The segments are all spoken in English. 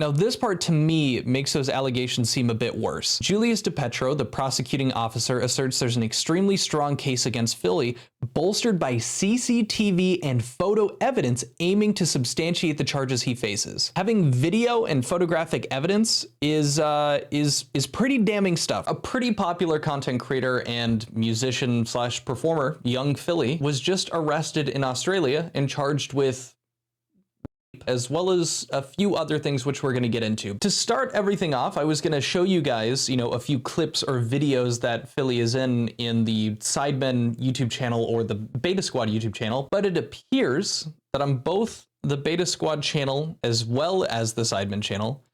Now, this part to me makes those allegations seem a bit worse. Julius DePetro, the prosecuting officer, asserts there's an extremely strong case against Philly, bolstered by CCTV and photo evidence aiming to substantiate the charges he faces. Having video and photographic evidence is pretty damning stuff. A pretty popular content creator and musician slash performer, Young Philly, was just arrested in Australia and charged with as well as a few other things which we're going to get into. To start everything off, I was going to show you guys, a few clips or videos that Philly is in the Sidemen YouTube channel or the Beta Squad YouTube channel, but it appears that on both the Beta Squad channel as well as the Sidemen channel,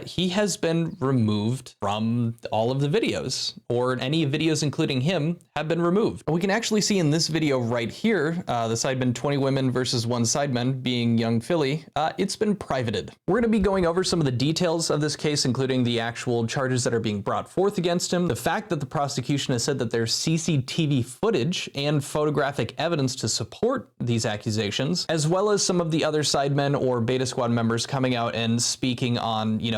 he has been removed from all of the videos, or any videos including him have been removed. We can actually see in this video right here, the Sidemen 20 Women versus 1 Sideman being Young Philly, it's been privated. We're going to be going over some of the details of this case, including the actual charges that are being brought forth against him, the fact that the prosecution has said that there's CCTV footage and photographic evidence to support these accusations, as well as some of the other Sidemen or Beta Squad members coming out and speaking on,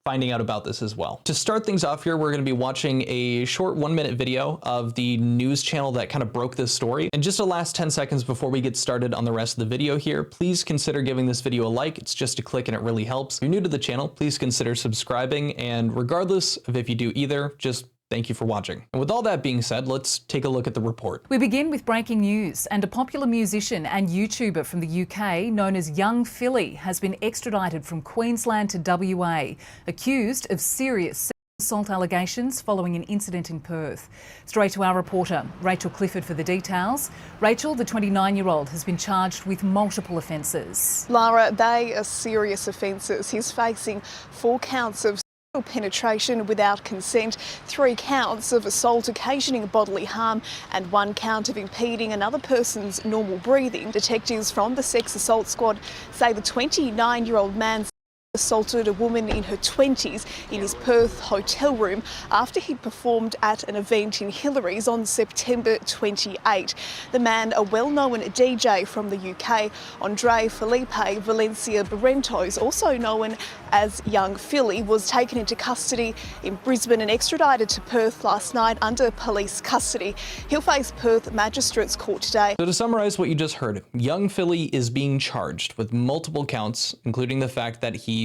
finding out about this as well. To start things off here, we're going to be watching a short 1-minute video of the news channel that kind of broke this story. And just the last 10 seconds before we get started on the rest of the video here, please consider giving this video a like. It's just a click and it really helps. If you're new to the channel, please consider subscribing. And regardless of if you do either, just thank you for watching. And with all that being said, let's take a look at the report. We begin with breaking news, and a popular musician and YouTuber from the UK known as Young Philly has been extradited from Queensland to WA, accused of serious assault allegations following an incident in Perth. Straight to our reporter, Rachel Clifford, for the details. Rachel, the 29-year-old, has been charged with multiple offences. Lara, they are serious offences. He's facing 4 counts of penetration without consent, 3 counts of assault occasioning bodily harm, and 1 count of impeding another person's normal breathing. Detectives from the Sex Assault Squad say the 29-year-old man assaulted a woman in her 20s in his Perth hotel room after he'd performed at an event in Hillary's on September 28. The man, a well-known DJ from the UK, Andre Felipe Valencia Barrentos, also known as Young Philly, was taken into custody in Brisbane and extradited to Perth last night under police custody. He'll face Perth Magistrates Court today. So to summarize what you just heard, Young Philly is being charged with multiple counts, including the fact that he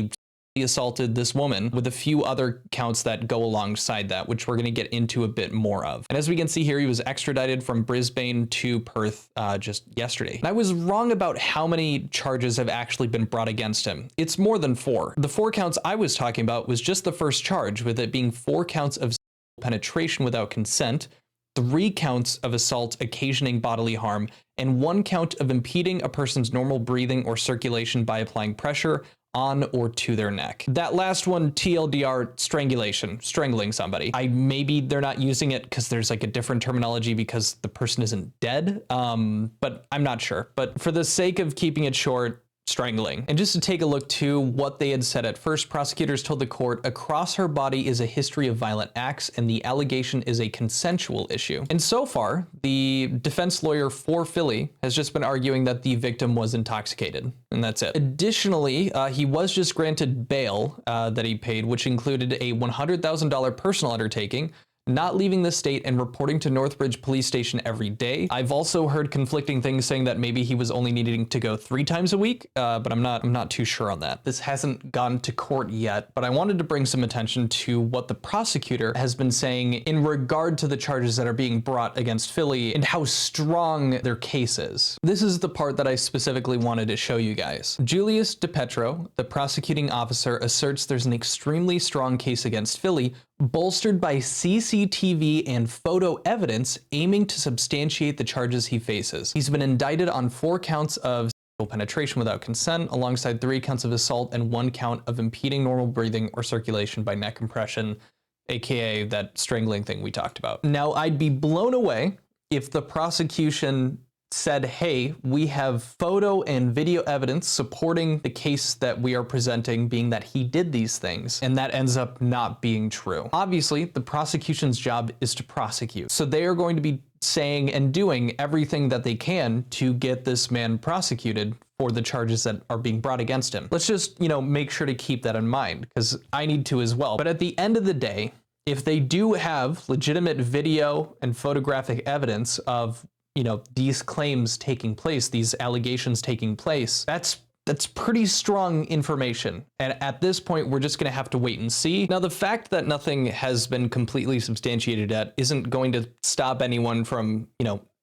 assaulted this woman, with a few other counts that go alongside that, which we're going to get into a bit more of. And as we can see here, he was extradited from Brisbane to Perth just yesterday. And I was wrong about how many charges have actually been brought against him. It's more than 4. The 4 counts I was talking about was just the first charge, with it being 4 counts of penetration without consent, 3 counts of assault occasioning bodily harm, and 1 count of impeding a person's normal breathing or circulation by applying pressure on or to their neck. That last one, TLDR, strangulation, strangling somebody. Maybe they're not using it because there's like a different terminology because the person isn't dead, but I'm not sure. But for the sake of keeping it short, strangling. And just to take a look to what they had said at first, prosecutors told the court across her body is a history of violent acts and the allegation is a consensual issue. And so far, the defense lawyer for Philly has just been arguing that the victim was intoxicated, and that's it. Additionally, he was just granted bail that he paid, which included a $100,000 personal undertaking, not leaving the state and reporting to Northbridge Police Station every day. I've also heard conflicting things saying that maybe he was only needing to go 3 times a week, but I'm not too sure on that. This hasn't gone to court yet, but I wanted to bring some attention to what the prosecutor has been saying in regard to the charges that are being brought against Philly and how strong their case is. This is the part that I specifically wanted to show you guys. Julius DePetro, the prosecuting officer, asserts there's an extremely strong case against Philly, bolstered by CCTV and photo evidence aiming to substantiate the charges he faces. He's been indicted on 4 counts of sexual penetration without consent, alongside 3 counts of assault and 1 count of impeding normal breathing or circulation by neck compression, aka that strangling thing we talked about. Now, I'd be blown away if the prosecution said, hey, we have photo and video evidence supporting the case that we are presenting, being that he did these things, and that ends up not being true. Obviously, the prosecution's job is to prosecute. So they are going to be saying and doing everything that they can to get this man prosecuted for the charges that are being brought against him. Let's just, make sure to keep that in mind, because I need to as well. But at the end of the day, if they do have legitimate video and photographic evidence of, these claims taking place, these allegations taking place, that's pretty strong information. And at this point, we're just going to have to wait and see. Now, the fact that nothing has been completely substantiated yet isn't going to stop anyone from,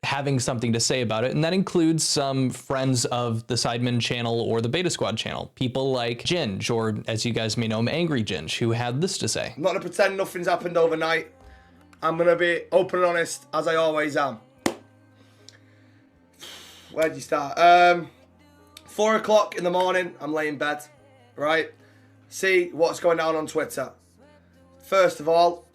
having something to say about it. And that includes some friends of the Sidemen channel or the Beta Squad channel. People like Ginge, or as you guys may know him, Angry Ginge, who had this to say. I'm not going to pretend nothing's happened overnight. I'm going to be open and honest, as I always am. Where'd you start? 4 o'clock in the morning, I'm laying in bed, right? See what's going on Twitter. First of all,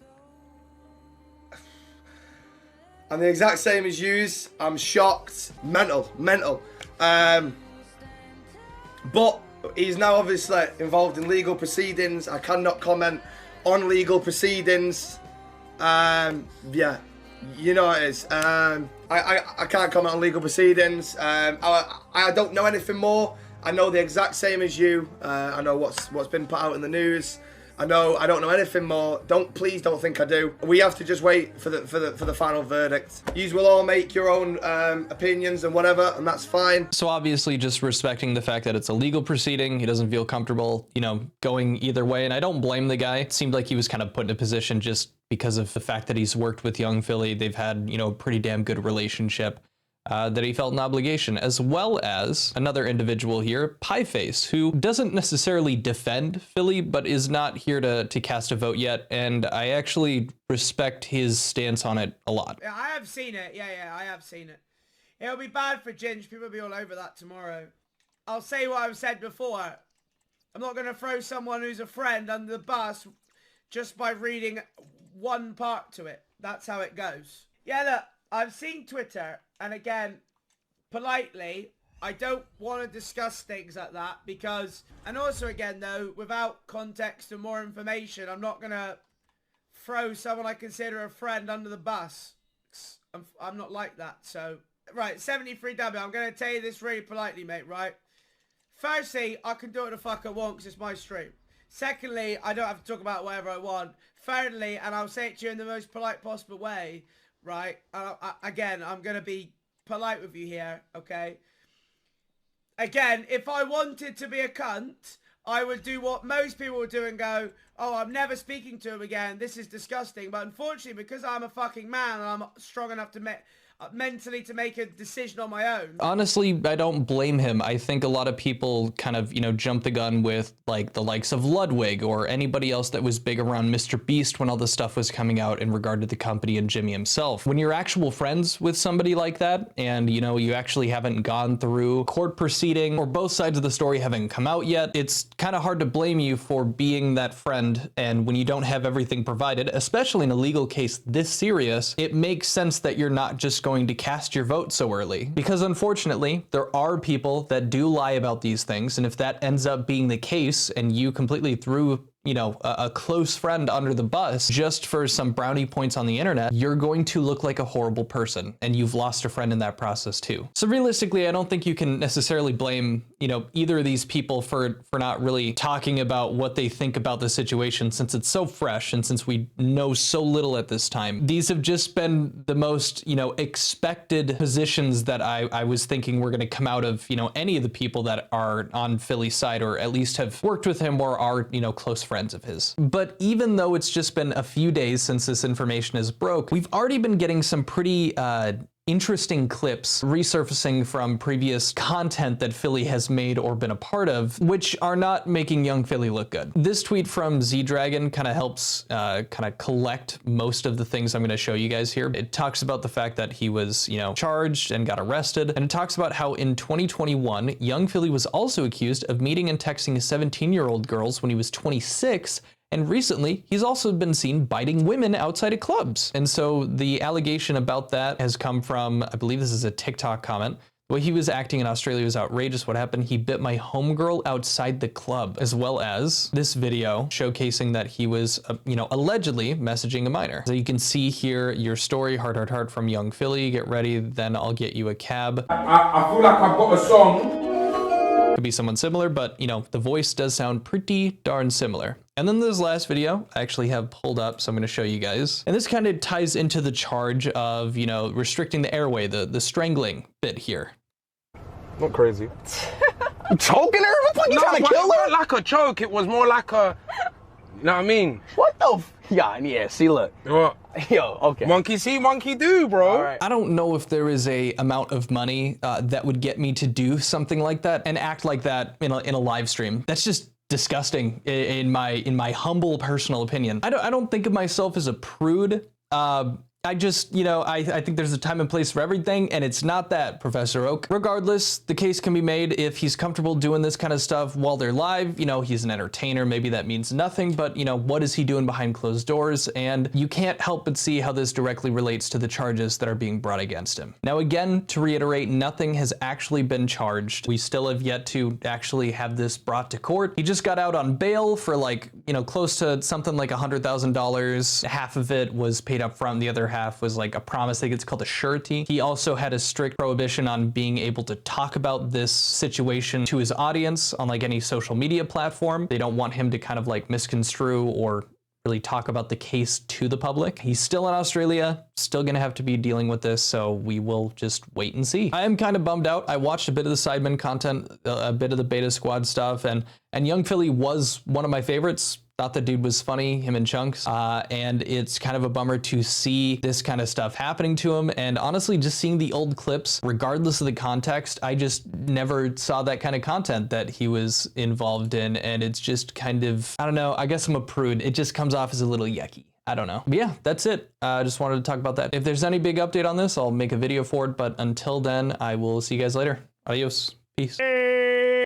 I'm the exact same as yous. I'm shocked. Mental. But he's now obviously involved in legal proceedings. I cannot comment on legal proceedings. Yeah, you know it is. I can't comment on legal proceedings. I don't know anything more. I know the exact same as you. I know what's been put out in the news. I don't know anything more. Please don't think I do. We have to just wait for the final verdict. You will all make your own opinions and whatever, and that's fine. So obviously, just respecting the fact that it's a legal proceeding, he doesn't feel comfortable, going either way. And I don't blame the guy. It seemed like he was kind of put in a position just because of the fact that he's worked with Young Philly. They've had, a pretty damn good relationship. That he felt an obligation, as well as another individual here, Pieface, who doesn't necessarily defend Philly, but is not here to cast a vote yet, and I actually respect his stance on it a lot. Yeah, I have seen it. Yeah, I have seen it. It'll be bad for Ginge. People will be all over that tomorrow. I'll say what I've said before. I'm not going to throw someone who's a friend under the bus just by reading one part to it. That's how it goes. Yeah, look, I've seen Twitter. And again, politely, I don't want to discuss things like that because, and also again though, without context and more information, I'm not going to throw someone I consider a friend under the bus. I'm not like that. So, right, 73W, I'm going to tell you this really politely, mate, right? Firstly, I can do what the fuck I want because it's my stream. Secondly, I don't have to talk about whatever I want. Thirdly, and I'll say it to you in the most polite possible way, right? Again, I'm going to be polite with you here, okay? Again, if I wanted to be a cunt, I would do what most people would do and go, oh, I'm never speaking to him again. This is disgusting. But unfortunately, because I'm a fucking man and I'm strong enough to mentally to make a decision on my own. Honestly, I don't blame him. I think a lot of people kind of, jump the gun with like the likes of Ludwig or anybody else that was big around Mr. Beast when all this stuff was coming out in regard to the company and Jimmy himself. When you're actual friends with somebody like that and, you actually haven't gone through court proceeding or both sides of the story haven't come out yet, it's kind of hard to blame you for being that friend. And when you don't have everything provided, especially in a legal case this serious, it makes sense that you're not just going to cast your vote so early. Because unfortunately, there are people that do lie about these things, and if that ends up being the case and you completely threw a close friend under the bus just for some brownie points on the internet, you're going to look like a horrible person, and you've lost a friend in that process too. So realistically, I don't think you can necessarily blame, either of these people for not really talking about what they think about the situation, since it's so fresh and since we know so little at this time. These have just been the most, expected positions that I was thinking were going to come out of, any of the people that are on Philly's side, or at least have worked with him or are, close friends of his. But even though it's just been a few days since this information is broke, we've already been getting some pretty interesting clips resurfacing from previous content that Philly has made or been a part of, which are not making Young Philly look good. This tweet from Z-Dragon kind of helps collect most of the things I'm going to show you guys here. It talks about the fact that he was, charged and got arrested, and it talks about how in 2021, Young Philly was also accused of meeting and texting 17-year-old girls when he was 26 And recently, he's also been seen biting women outside of clubs. And so the allegation about that has come from, I believe this is a TikTok comment. The way he was acting in Australia was outrageous. What happened? He bit my homegirl outside the club, as well as this video showcasing that he was, allegedly messaging a minor. So you can see here your story, heart, heart, heart from Young Philly. Get ready, then I'll get you a cab. I feel like I've got a song. Could be someone similar, but the voice does sound pretty darn similar. And then this last video I actually have pulled up, so I'm going to show you guys. And this kind of ties into the charge of, restricting the airway, the strangling bit here. Not crazy. Choking her? What the fuck, you trying to kill her? It wasn't like a choke, it was more like a, you know what I mean? What the yeah, see, look. What? Yo, okay. Monkey see, monkey do, bro. All right. I don't know if there is a amount of money that would get me to do something like that and act like that in a live stream. That's just disgusting in my humble personal opinion. I don't think of myself as a prude. I just, I think there's a time and place for everything, and it's not that, Professor Oak. Regardless, the case can be made if he's comfortable doing this kind of stuff while they're live. He's an entertainer, maybe that means nothing, but what is he doing behind closed doors? And you can't help but see how this directly relates to the charges that are being brought against him. Now again, to reiterate, nothing has actually been charged. We still have yet to actually have this brought to court. He just got out on bail for close to something like $100,000. Half of it was paid up front, the other half was like a promise. I think it's called a surety. He also had a strict prohibition on being able to talk about this situation to his audience on any social media platform. They don't want him to kind of misconstrue or really talk about the case to the public. He's still in Australia, still gonna have to be dealing with this, so we will just wait and see. I am kind of bummed out. I watched a bit of the Sidemen content, a bit of the Beta Squad stuff, and Young Philly was one of my favorites. Thought the dude was funny, him and Chunks, and it's kind of a bummer to see this kind of stuff happening to him. And honestly, just seeing the old clips, regardless of the context, I just never saw that kind of content that he was involved in. And it's just kind of, I don't know, I guess I'm a prude. It just comes off as a little yucky. I don't know. But yeah, that's it. I just wanted to talk about that. If there's any big update on this, I'll make a video for it. But until then, I will see you guys later. Adios. Peace.